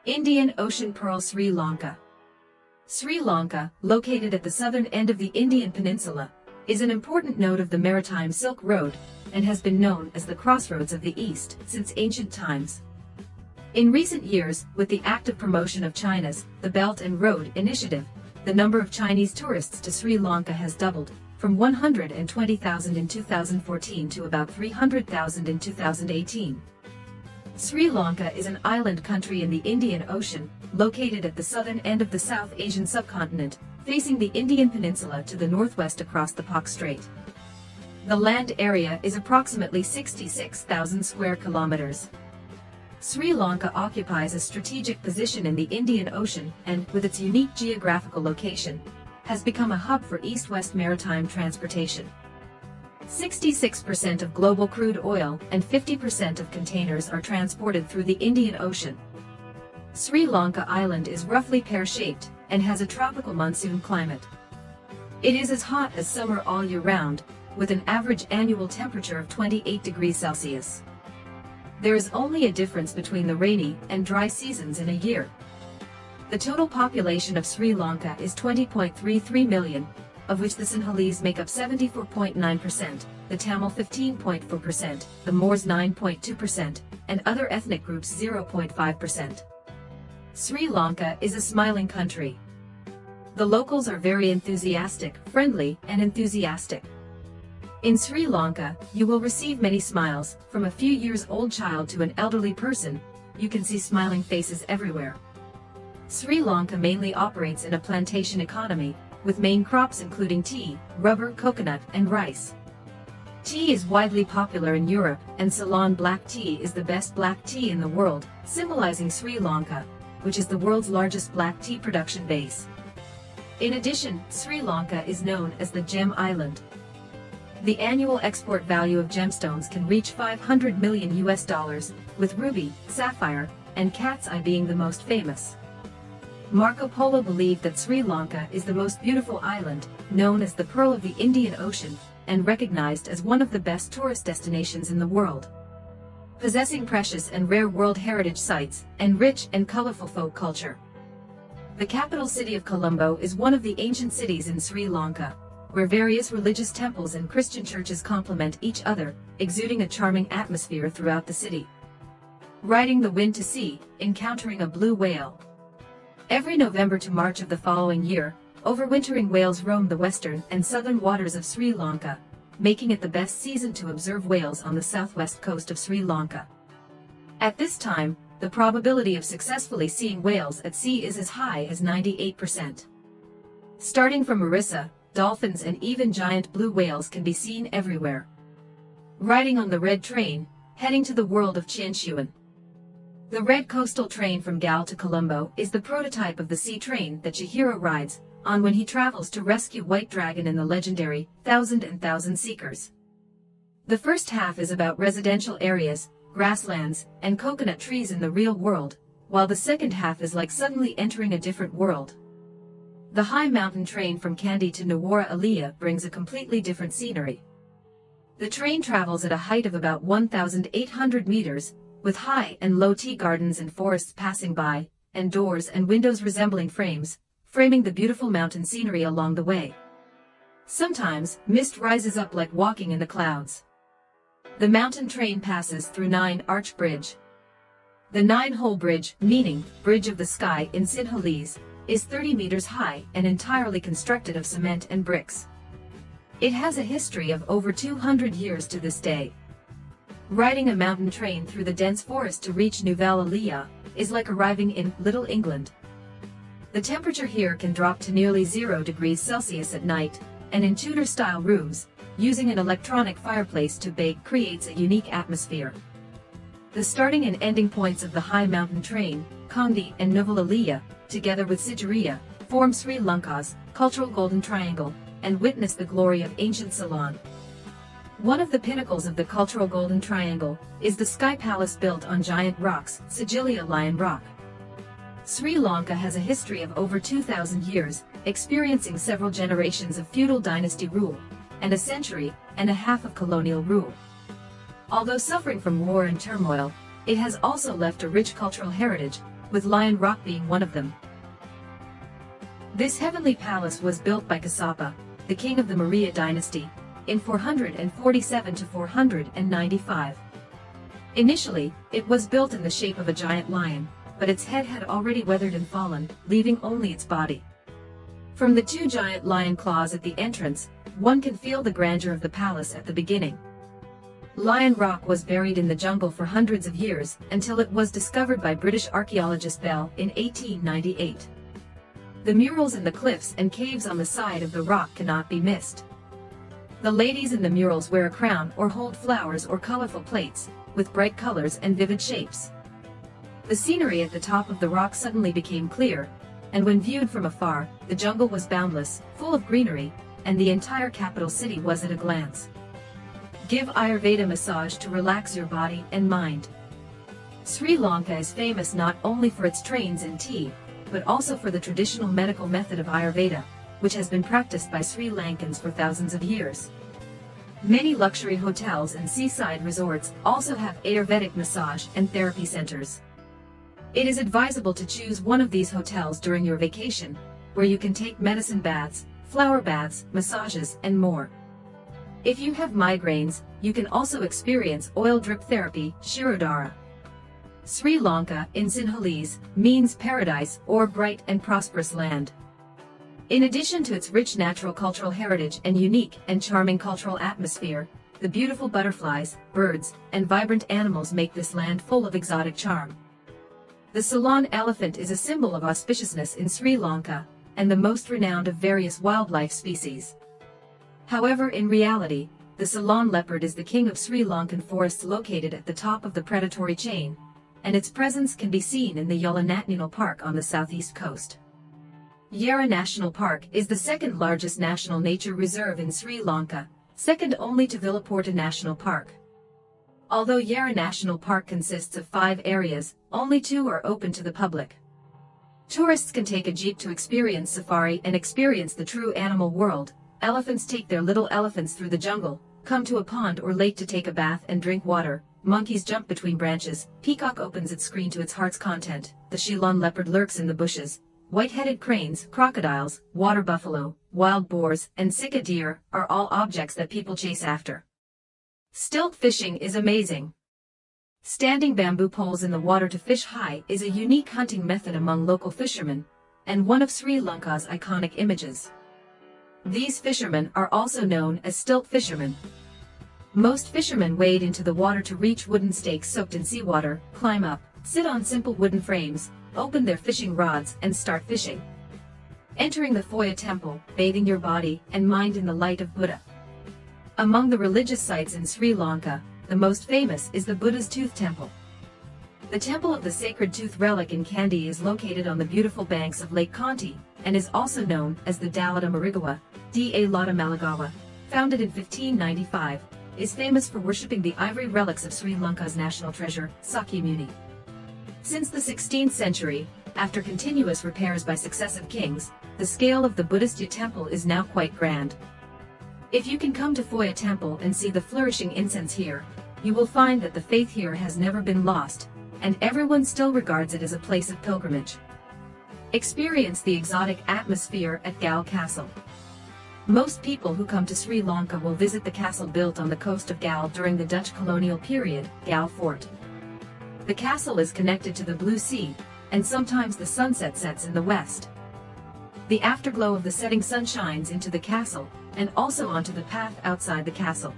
Indian Ocean Pearl Sri Lanka. Sri Lanka, located at the southern end of the Indian Peninsula, is an important node of the maritime Silk Road, and has been known as the crossroads of the East since ancient times. In recent years, with the active promotion of China's the Belt and Road Initiative, the number of Chinese tourists to Sri Lanka has doubled, from 120,000 in 2014 to about 300,000 in 2018. Sri Lanka is an island country in the Indian Ocean, located at the southern end of the South Asian subcontinent, facing the Indian Peninsula to the northwest across the Pak Strait. The land area is approximately 66,000 square kilometers. Sri Lanka occupies a strategic position in the Indian Ocean and, with its unique geographical location, has become a hub for east-west maritime transportation. 66% of global crude oil and 50% of containers are transported through the Indian Ocean. Sri Lanka Island is roughly pear-shaped and has a tropical monsoon climate. It is as hot as summer all year round, with an average annual temperature of 28 degrees Celsius. There is only a difference between the rainy and dry seasons in a year. The total population of Sri Lanka is 20.33 million, of which the Sinhalese make up 74.9%, the Tamil 15.4%, the Moors 9.2%, and other ethnic groups 0.5%. Sri Lanka is a smiling country. The locals are very enthusiastic, friendly, and enthusiastic. In Sri Lanka, you will receive many smiles, from a few years old child to an elderly person. You can see smiling faces everywhere. Sri Lanka mainly operates in a plantation economy, with main crops including tea, rubber, coconut, and rice. Tea is widely popular in Europe, and Ceylon black tea is the best black tea in the world, symbolizing Sri Lanka, which is the world's largest black tea production base. In addition, Sri Lanka is known as the Gem Island. The annual export value of gemstones can reach $500 million, with ruby, sapphire, and cat's eye being the most famous. Marco Polo believed that Sri Lanka is the most beautiful island, known as the Pearl of the Indian Ocean, and recognized as one of the best tourist destinations in the world. Possessing precious and rare World Heritage sites, and rich and colorful folk culture. The capital city of Colombo is one of the ancient cities in Sri Lanka, where various religious temples and Christian churches complement each other, exuding a charming atmosphere throughout the city. Riding the wind to sea, encountering a blue whale. Every November to March of the following year, overwintering whales roam the western and southern waters of Sri Lanka, making it the best season to observe whales on the southwest coast of Sri Lanka. At this time, the probability of successfully seeing whales at sea is as high as 98%. Starting from Orissa, dolphins and even giant blue whales can be seen everywhere. Riding on the Red Train, heading to the world of Chianshuan. The Red Coastal Train from Gal to Colombo is the prototype of the sea train that Chihiro rides on when he travels to rescue White Dragon in the legendary Thousand and Thousand Seekers. The first half is about residential areas, grasslands, and coconut trees in the real world, while the second half is like suddenly entering a different world. The high mountain train from Kandy to Nuwara Eliya brings a completely different scenery. The train travels at a height of about 1,800 meters, with high and low tea gardens and forests passing by, and doors and windows resembling frames, framing the beautiful mountain scenery along the way. Sometimes, mist rises up like walking in the clouds. The mountain train passes through Nine-Arch Bridge. The nine-hole bridge, meaning Bridge of the Sky in Sinhalese, is 30 meters high and entirely constructed of cement and bricks. It has a history of over 200 years to this day. Riding a mountain train through the dense forest to reach Nouvelle Eliya is like arriving in Little England. The temperature here can drop to nearly 0 degrees Celsius at night, and in Tudor-style rooms, using an electronic fireplace to bake creates a unique atmosphere. The starting and ending points of the high mountain train, Kandy and Nouvelle Eliya, together with Sigiriya, form Sri Lanka's cultural golden triangle, and witness the glory of ancient Ceylon. One of the pinnacles of the cultural golden triangle is the Sky Palace built on giant rocks, Sigiriya Lion Rock. Sri Lanka has a history of over 2,000 years, experiencing several generations of feudal dynasty rule, and a century and a half of colonial rule. Although suffering from war and turmoil, it has also left a rich cultural heritage, with Lion Rock being one of them. This heavenly palace was built by Kassapa, the king of the Maurya dynasty, in 447 to 495. Initially, it was built in the shape of a giant lion, but its head had already weathered and fallen, leaving only its body. From the two giant lion claws at the entrance, one can feel the grandeur of the palace at the beginning. Lion Rock was buried in the jungle for hundreds of years, until it was discovered by British archaeologist Bell in 1898. The murals in the cliffs and caves on the side of the rock cannot be missed. The ladies in the murals wear a crown or hold flowers or colorful plates, with bright colors and vivid shapes. The scenery at the top of the rock suddenly became clear, and when viewed from afar, the jungle was boundless, full of greenery, and the entire capital city was at a glance. Give Ayurveda massage to relax your body and mind. Sri Lanka is famous not only for its trains and tea, but also for the traditional medical method of Ayurveda, which has been practiced by Sri Lankans for thousands of years. Many luxury hotels and seaside resorts also have Ayurvedic massage and therapy centers. It is advisable to choose one of these hotels during your vacation, where you can take medicine baths, flower baths, massages, and more. If you have migraines, you can also experience oil drip therapy, Shirodhara. Sri Lanka, in Sinhalese, means paradise or bright and prosperous land. In addition to its rich natural cultural heritage and unique and charming cultural atmosphere, the beautiful butterflies, birds, and vibrant animals make this land full of exotic charm. The Ceylon elephant is a symbol of auspiciousness in Sri Lanka, and the most renowned of various wildlife species. However, in reality, the Ceylon leopard is the king of Sri Lankan forests located at the top of the predatory chain, and its presence can be seen in the Yula National Park on the southeast coast. Yarra National Park is the second largest national nature reserve in Sri Lanka, second only to Villaporta National Park. Although Yarra National Park consists of 5 areas, only 2 are open to the public. Tourists can take a jeep to experience safari and experience the true animal world. Elephants take their little elephants through the jungle, come to a pond or lake to take a bath and drink water. Monkeys jump between branches, peacock opens its screen to its heart's content, the Ceylon leopard lurks in the bushes. White-headed cranes, crocodiles, water buffalo, wild boars, and sika deer are all objects that people chase after. Stilt fishing is amazing. Standing bamboo poles in the water to fish high is a unique hunting method among local fishermen, and one of Sri Lanka's iconic images. These fishermen are also known as stilt fishermen. Most fishermen wade into the water to reach wooden stakes soaked in seawater, climb up, sit on simple wooden frames, open their fishing rods, and start fishing. Entering the Phoya temple, bathing your body and mind in the light of Buddha. Among the religious sites in Sri Lanka, the most famous is the Buddha's Tooth Temple. The Temple of the Sacred Tooth Relic in Kandy is located on the beautiful banks of Lake Kanti, and is also known as the Dalada Marigawa, Da Lada Malagawa, founded in 1595, is famous for worshipping the ivory relics of Sri Lanka's national treasure, Sakya Muni. Since the 16th century, after continuous repairs by successive kings, the scale of the Buddhist temple is now quite grand. If you can come to Phoya Temple and see the flourishing incense here, you will find that the faith here has never been lost, and everyone still regards it as a place of pilgrimage. Experience the exotic atmosphere at Gal Castle. Most people who come to Sri Lanka will visit the castle built on the coast of Gal during the Dutch colonial period, Gal Fort. The castle is connected to the Blue Sea, and sometimes the sunset sets in the west. The afterglow of the setting sun shines into the castle, and also onto the path outside the castle.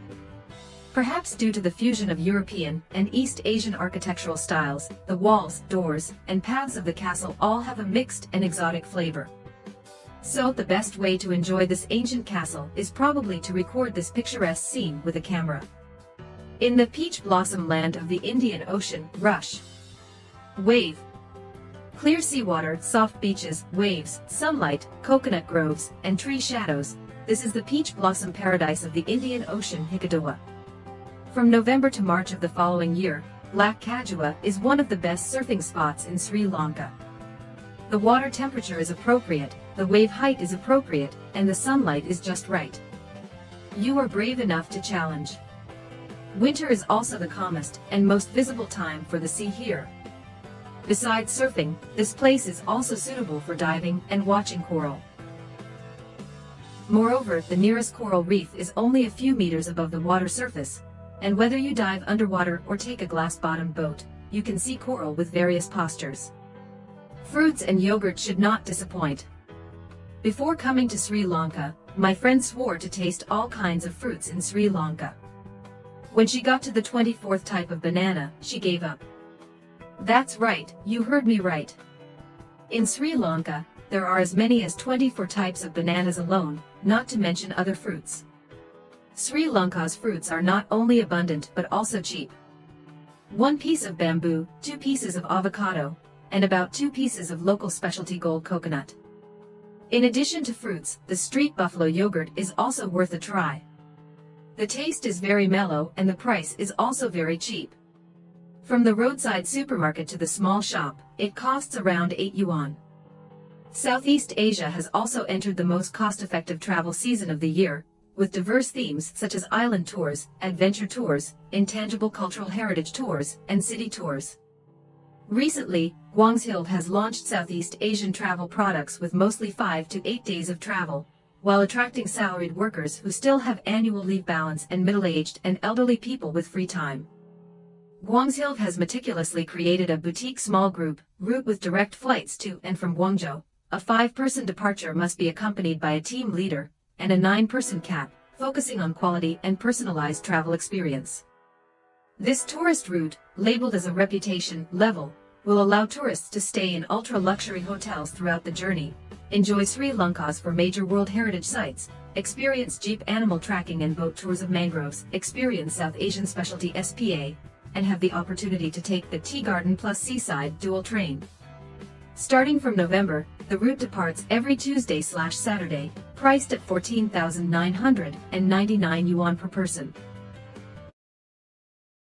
Perhaps due to the fusion of European and East Asian architectural styles, the walls, doors, and paths of the castle all have a mixed and exotic flavor. So the best way to enjoy this ancient castle is probably to record this picturesque scene with a camera. In the peach blossom land of the Indian Ocean, rush. Wave. Clear seawater, soft beaches, waves, sunlight, coconut groves, and tree shadows. This is the peach blossom paradise of the Indian Ocean, Hikkaduwa. From November to March of the following year, Black Kajua is one of the best surfing spots in Sri Lanka. The water temperature is appropriate, the wave height is appropriate, and the sunlight is just right. You are brave enough to challenge. Winter is also the calmest and most visible time for the sea here. Besides surfing, this place is also suitable for diving and watching coral. Moreover, the nearest coral reef is only a few meters above the water surface, and whether you dive underwater or take a glass-bottomed boat, you can see coral with various postures. Fruits and yogurt should not disappoint. Before coming to Sri Lanka, my friend swore to taste all kinds of fruits in Sri Lanka. When she got to the 24th type of banana, she gave up. That's right, you heard me right. In Sri Lanka, there are as many as 24 types of bananas alone, not to mention other fruits. Sri Lanka's fruits are not only abundant but also cheap. 1 piece of bamboo, 2 pieces of avocado, and about 2 pieces of local specialty gold coconut. In addition to fruits, the street buffalo yogurt is also worth a try. The taste is very mellow and the price is also very cheap. From the roadside supermarket to the small shop, it costs around 8 yuan. Southeast Asia has also entered the most cost-effective travel season of the year, with diverse themes such as island tours, adventure tours, intangible cultural heritage tours, and city tours. Recently, Guangzhou has launched Southeast Asian travel products with mostly 5 to 8 days of travel, while attracting salaried workers who still have annual leave balance and middle-aged and elderly people with free time. Guangzhou has meticulously created a boutique small group route with direct flights to and from Guangzhou. A 5-person departure must be accompanied by a team leader, and a 9-person cap, focusing on quality and personalized travel experience. This tourist route, labeled as a reputation level, will allow tourists to stay in ultra-luxury hotels throughout the journey, enjoy Sri Lanka's 4 major World Heritage Sites, experience jeep animal tracking and boat tours of mangroves, experience South Asian Specialty SPA, and have the opportunity to take the Tea Garden Plus Seaside dual train. Starting from November, the route departs every Tuesday/Saturday, priced at 14,999 yuan per person.